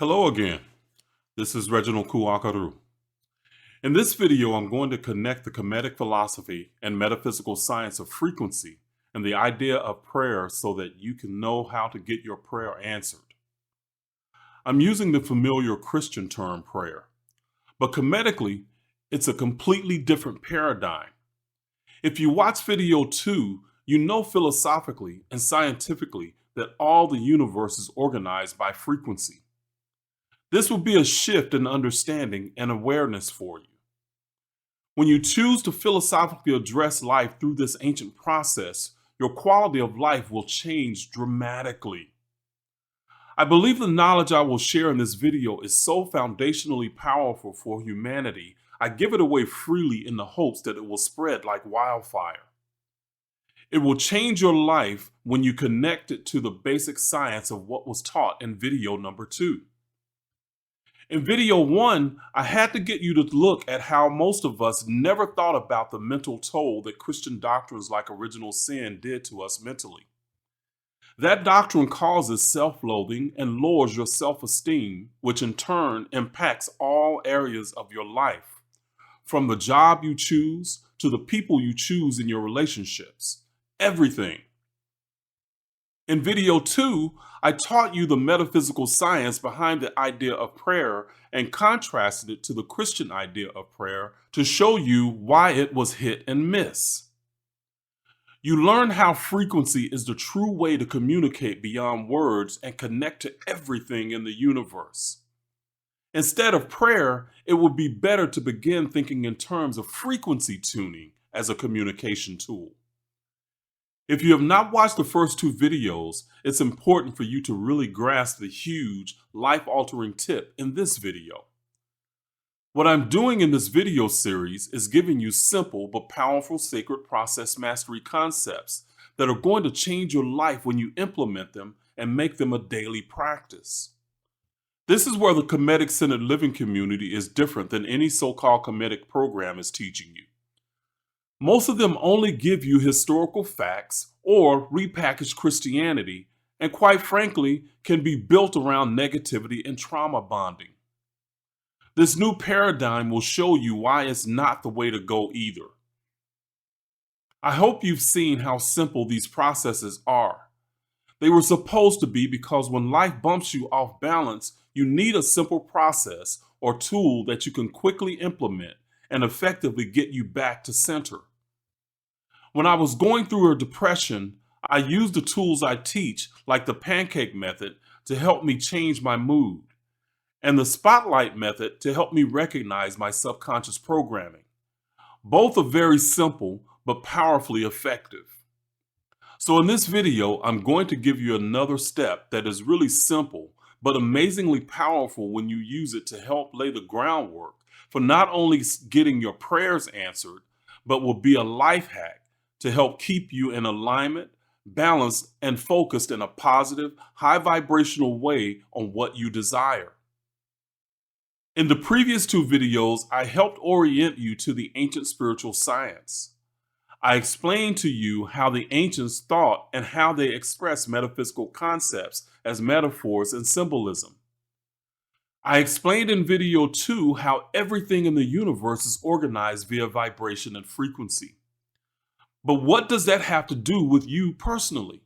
Hello again. This is Reginald Kuakaru. In this video, I'm going to connect the Kemetic philosophy and metaphysical science of frequency and the idea of prayer so that you can know how to get your prayer answered. I'm using the familiar Christian term prayer, but Kemetically, it's a completely different paradigm. If you watch video 2, you know philosophically and scientifically that all the universe is organized by frequency. This will be a shift in understanding and awareness for you. When you choose to philosophically address life through this ancient process, your quality of life will change dramatically. I believe the knowledge I will share in this video is so foundationally powerful for humanity, I give it away freely in the hopes that it will spread like wildfire. It will change your life when you connect it to the basic science of what was taught in video number 2. In video 1, I had to get you to look at how most of us never thought about the mental toll that Christian doctrines like original sin did to us mentally. That doctrine causes self-loathing and lowers your self-esteem, which in turn impacts all areas of your life, from the job you choose to the people you choose in your relationships, everything. In video 2, I taught you the metaphysical science behind the idea of prayer and contrasted it to the Christian idea of prayer to show you why it was hit and miss. You learned how frequency is the true way to communicate beyond words and connect to everything in the universe. Instead of prayer, it would be better to begin thinking in terms of frequency tuning as a communication tool. If you have not watched the first 2 videos, it's important for you to really grasp the huge, life-altering tip in this video. What I'm doing in this video series is giving you simple but powerful sacred process mastery concepts that are going to change your life when you implement them and make them a daily practice. This is where the Kemetic-centered living community is different than any so-called Kemetic program is teaching you. Most of them only give you historical facts or repackaged Christianity, and quite frankly, can be built around negativity and trauma bonding. This new paradigm will show you why it's not the way to go either. I hope you've seen how simple these processes are. They were supposed to be because when life bumps you off balance, you need a simple process or tool that you can quickly implement and effectively get you back to center. When I was going through a depression, I used the tools I teach, like the pancake method, to help me change my mood, and the spotlight method to help me recognize my subconscious programming. Both are very simple, but powerfully effective. So in this video, I'm going to give you another step that is really simple, but amazingly powerful when you use it to help lay the groundwork for not only getting your prayers answered, but will be a life hack to help keep you in alignment, balanced, and focused in a positive, high vibrational way on what you desire. In the previous 2 videos, I helped orient you to the ancient spiritual science. I explained to you how the ancients thought and how they expressed metaphysical concepts as metaphors and symbolism. I explained in video 2 how everything in the universe is organized via vibration and frequency. But what does that have to do with you personally?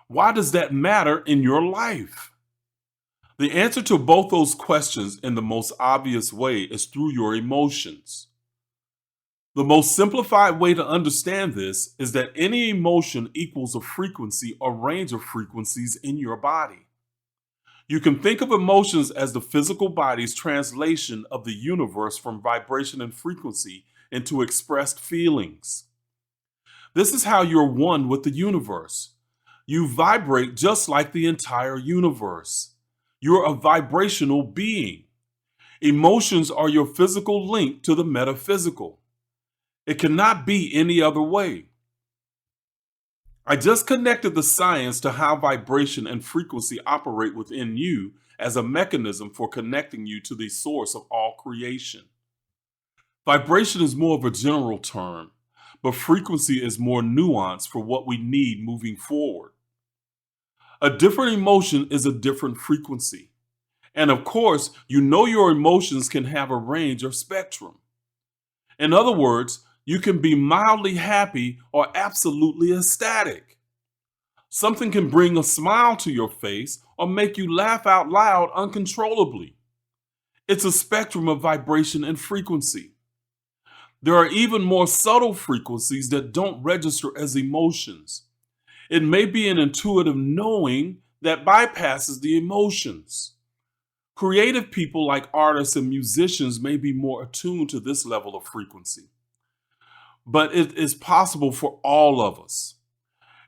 Why does that matter in your life? The answer to both those questions in the most obvious way is through your emotions. The most simplified way to understand this is that any emotion equals a frequency or range of frequencies in your body. You can think of emotions as the physical body's translation of the universe from vibration and frequency into expressed feelings. This is how you're one with the universe. You vibrate just like the entire universe. You're a vibrational being. Emotions are your physical link to the metaphysical. It cannot be any other way. I just connected the science to how vibration and frequency operate within you as a mechanism for connecting you to the source of all creation. Vibration is more of a general term, but frequency is more nuanced for what we need moving forward. A different emotion is a different frequency, And of course, you know your emotions can have a range or spectrum. In other words, you can be mildly happy or absolutely ecstatic. Something can bring a smile to your face or make you laugh out loud uncontrollably. It's a spectrum of vibration and frequency. There are even more subtle frequencies that don't register as emotions. It may be an intuitive knowing that bypasses the emotions. Creative people like artists and musicians may be more attuned to this level of frequency. But it is possible for all of us.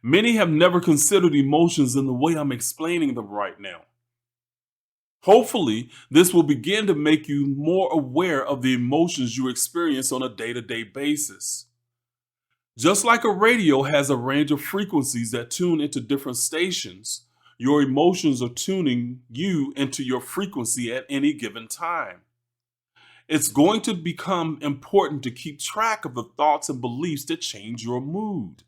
Many have never considered emotions in the way I'm explaining them right now. Hopefully, this will begin to make you more aware of the emotions you experience on a day-to-day basis. Just like a radio has a range of frequencies that tune into different stations, your emotions are tuning you into your frequency at any given time. It's going to become important to keep track of the thoughts and beliefs that change your mood.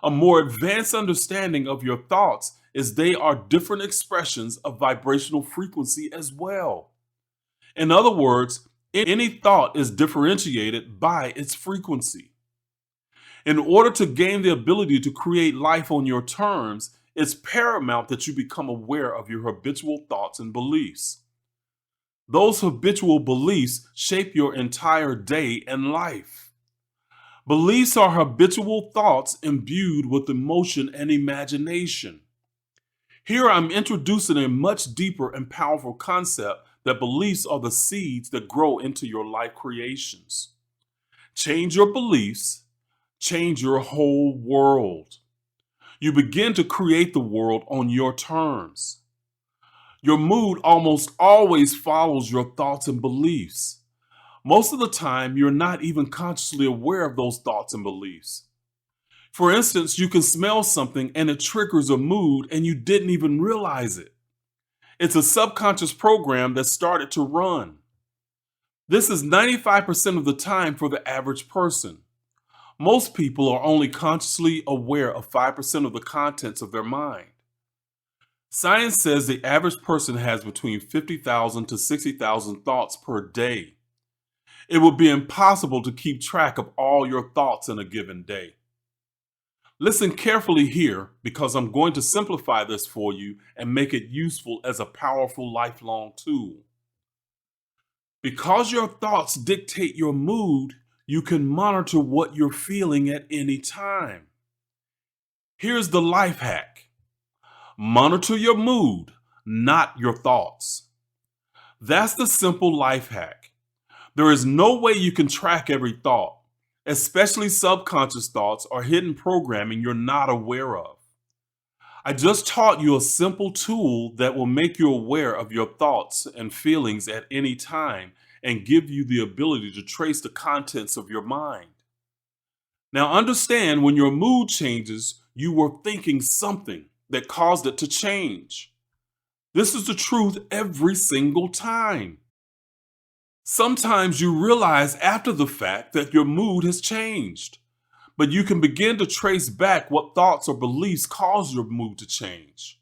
A more advanced understanding of your thoughts is they are different expressions of vibrational frequency as well. In other words, any thought is differentiated by its frequency. In order to gain the ability to create life on your terms, it's paramount that you become aware of your habitual thoughts and beliefs. Those habitual beliefs shape your entire day and life. Beliefs are habitual thoughts imbued with emotion and imagination. Here I'm introducing a much deeper and powerful concept that beliefs are the seeds that grow into your life creations. Change your beliefs, change your whole world. You begin to create the world on your terms. Your mood almost always follows your thoughts and beliefs. Most of the time, you're not even consciously aware of those thoughts and beliefs. For instance, you can smell something and it triggers a mood and you didn't even realize it. It's a subconscious program that started to run. This is 95% of the time for the average person. Most people are only consciously aware of 5% of the contents of their mind. Science says the average person has between 50,000 to 60,000 thoughts per day. It would be impossible to keep track of all your thoughts in a given day. Listen carefully here because I'm going to simplify this for you and make it useful as a powerful lifelong tool. Because your thoughts dictate your mood, you can monitor what you're feeling at any time. Here's the life hack. Monitor your mood, not your thoughts. That's the simple life hack. There is no way you can track every thought, especially subconscious thoughts or hidden programming you're not aware of. I just taught you a simple tool that will make you aware of your thoughts and feelings at any time and give you the ability to trace the contents of your mind. Now understand, when your mood changes, you were thinking something that caused it to change. This is the truth every single time. Sometimes you realize after the fact that your mood has changed, but you can begin to trace back what thoughts or beliefs caused your mood to change.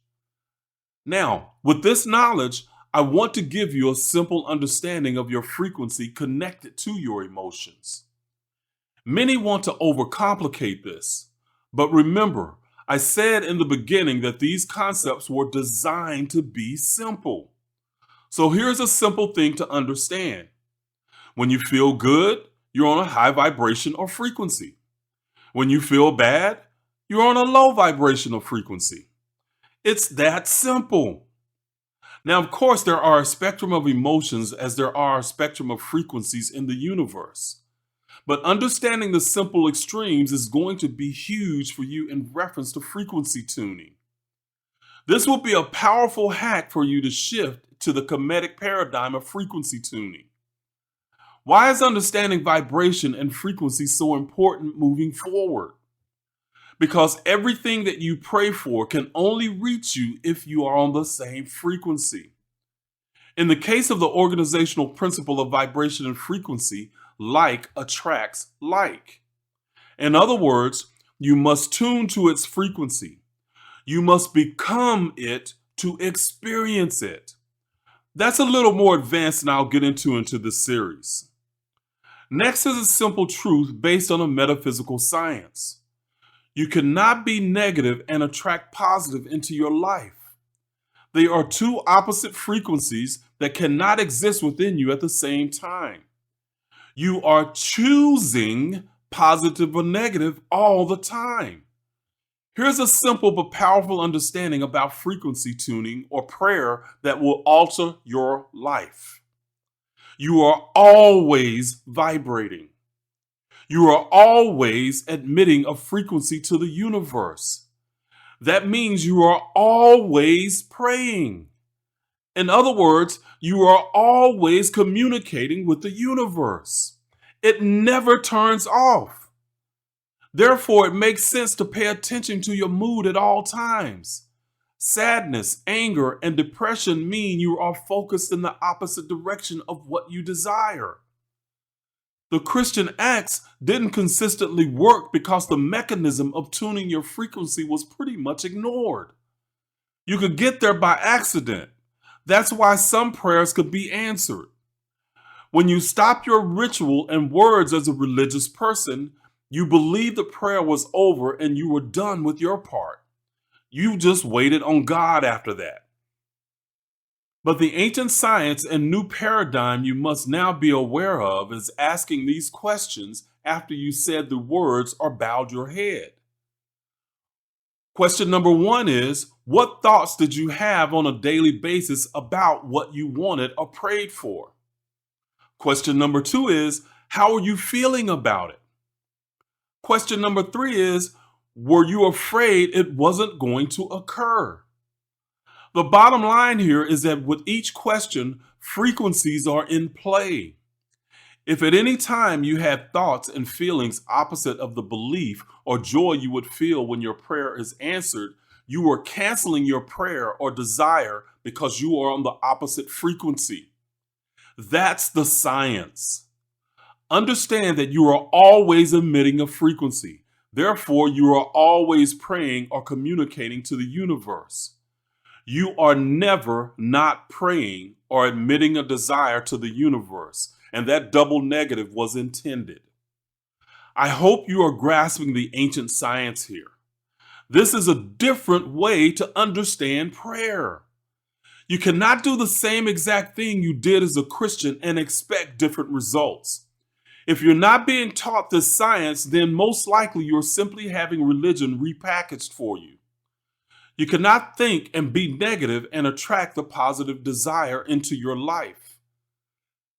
Now, with this knowledge, I want to give you a simple understanding of your frequency connected to your emotions. Many want to overcomplicate this, but remember, I said in the beginning that these concepts were designed to be simple. So here's a simple thing to understand. When you feel good, you're on a high vibration or frequency. When you feel bad, you're on a low vibration or frequency. It's that simple. Now, of course, there are a spectrum of emotions as there are a spectrum of frequencies in the universe. But understanding the simple extremes is going to be huge for you in reference to frequency tuning. This will be a powerful hack for you to shift to the Kemetic paradigm of frequency tuning. Why is understanding vibration and frequency so important moving forward? Because everything that you pray for can only reach you if you are on the same frequency. In the case of the organizational principle of vibration and frequency, like attracts like. In other words, you must tune to its frequency. You must become it to experience it. That's a little more advanced than I'll get into this series. Next is a simple truth based on a metaphysical science. You cannot be negative and attract positive into your life. They are two opposite frequencies that cannot exist within you at the same time. You are choosing positive or negative all the time. Here's a simple but powerful understanding about frequency tuning or prayer that will alter your life. You are always vibrating. You are always emitting a frequency to the universe. That means you are always praying. In other words, you are always communicating with the universe. It never turns off. Therefore, it makes sense to pay attention to your mood at all times. Sadness, anger, and depression mean you are focused in the opposite direction of what you desire. The Christian acts didn't consistently work because the mechanism of tuning your frequency was pretty much ignored. You could get there by accident. That's why some prayers could be answered. When you stop your ritual and words as a religious person, you believe the prayer was over and you were done with your part. You just waited on God after that. But the ancient science and new paradigm you must now be aware of is asking these questions after you said the words or bowed your head. Question number 1 is, what thoughts did you have on a daily basis about what you wanted or prayed for? Question number 2 is, how are you feeling about it? Question number 3 is, were you afraid it wasn't going to occur? The bottom line here is that with each question, frequencies are in play. If at any time you had thoughts and feelings opposite of the belief or joy you would feel when your prayer is answered, you are canceling your prayer or desire because you are on the opposite frequency. That's the science. Understand that you are always emitting a frequency. Therefore, you are always praying or communicating to the universe. You are never not praying or admitting a desire to the universe, and that double negative was intended. I hope you are grasping the ancient science here. This is a different way to understand prayer. You cannot do the same exact thing you did as a Christian and expect different results. If you're not being taught this science, then most likely you're simply having religion repackaged for you. You cannot think and be negative and attract the positive desire into your life.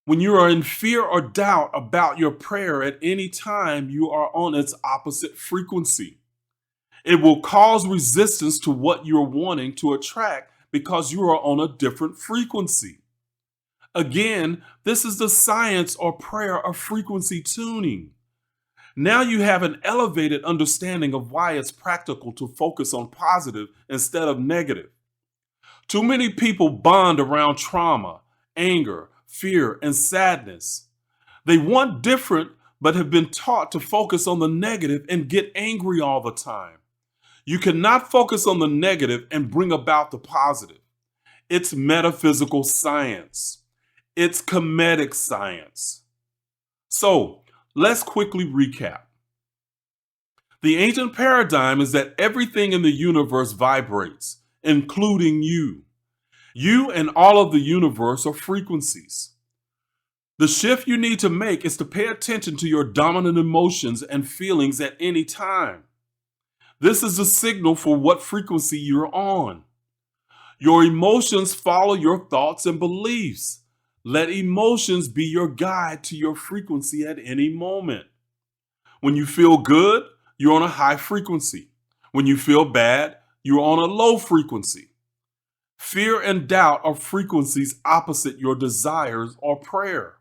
When you are in fear or doubt about your prayer at any time, you are on its opposite frequency. It will cause resistance to what you're wanting to attract because you are on a different frequency. Again, this is the science or prayer of frequency tuning. Now you have an elevated understanding of why it's practical to focus on positive instead of negative. Too many people bond around trauma, anger, fear, and sadness. They want different, but have been taught to focus on the negative and get angry all the time. You cannot focus on the negative and bring about the positive. It's metaphysical science. It's Kemetic science. So, let's quickly recap. The ancient paradigm is that everything in the universe vibrates, including you. You and all of the universe are frequencies. The shift you need to make is to pay attention to your dominant emotions and feelings at any time. This is a signal for what frequency you're on. Your emotions follow your thoughts and beliefs. Let emotions be your guide to your frequency at any moment. When you feel good, you're on a high frequency. When you feel bad, you're on a low frequency. Fear and doubt are frequencies opposite your desires or prayer.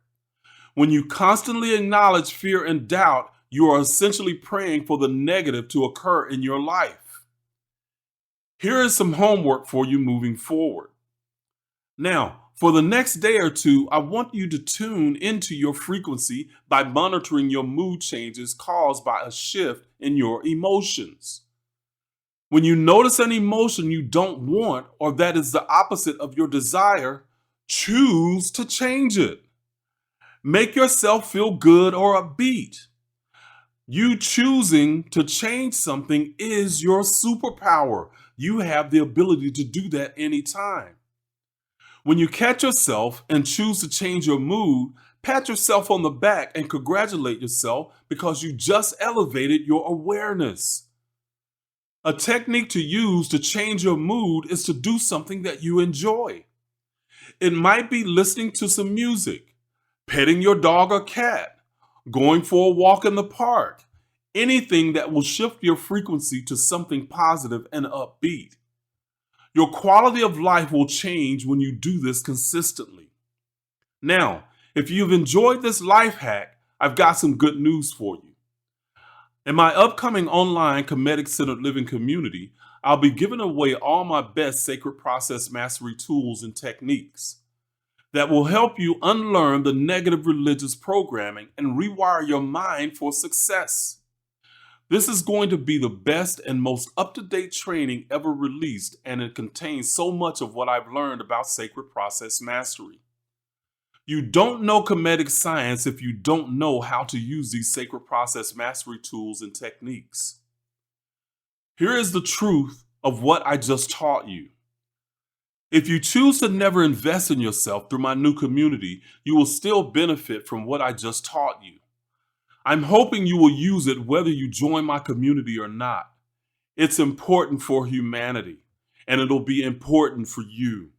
When you constantly acknowledge fear and doubt, you are essentially praying for the negative to occur in your life. Here is some homework for you moving forward. Now, for the next day or two, I want you to tune into your frequency by monitoring your mood changes caused by a shift in your emotions. When you notice an emotion you don't want or that is the opposite of your desire, Choose to change it. Make yourself feel good or upbeat. You choosing to change something is your superpower. You have the ability to do that anytime. When you catch yourself and choose to change your mood, pat yourself on the back and congratulate yourself because you just elevated your awareness. A technique to use to change your mood is to do something that you enjoy. It might be listening to some music, petting your dog or cat, going for a walk in the park, anything that will shift your frequency to something positive and upbeat. Your quality of life will change when you do this consistently. Now, if you've enjoyed this life hack, I've got some good news for you. In my upcoming online Kemetic-centered living community, I'll be giving away all my best sacred process mastery tools and techniques that will help you unlearn the negative religious programming and rewire your mind for success. This is going to be the best and most up-to-date training ever released, and it contains so much of what I've learned about sacred process mastery. You don't know Kemetic science if you don't know how to use these sacred process mastery tools and techniques. Here is the truth of what I just taught you. If you choose to never invest in yourself through my new community, you will still benefit from what I just taught you. I'm hoping you will use it whether you join my community or not. It's important for humanity, and it'll be important for you.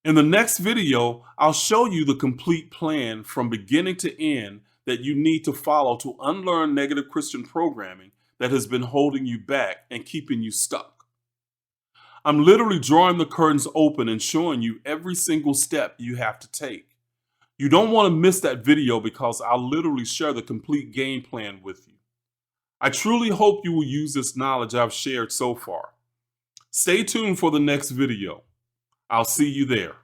In the next video, I'll show you the complete plan from beginning to end that you need to follow to unlearn negative Christian programming that has been holding you back and keeping you stuck. I'm literally drawing the curtains open and showing you every single step you have to take. You don't want to miss that video because I'll literally share the complete game plan with you. I truly hope you will use this knowledge I've shared so far. Stay tuned for the next video. I'll see you there.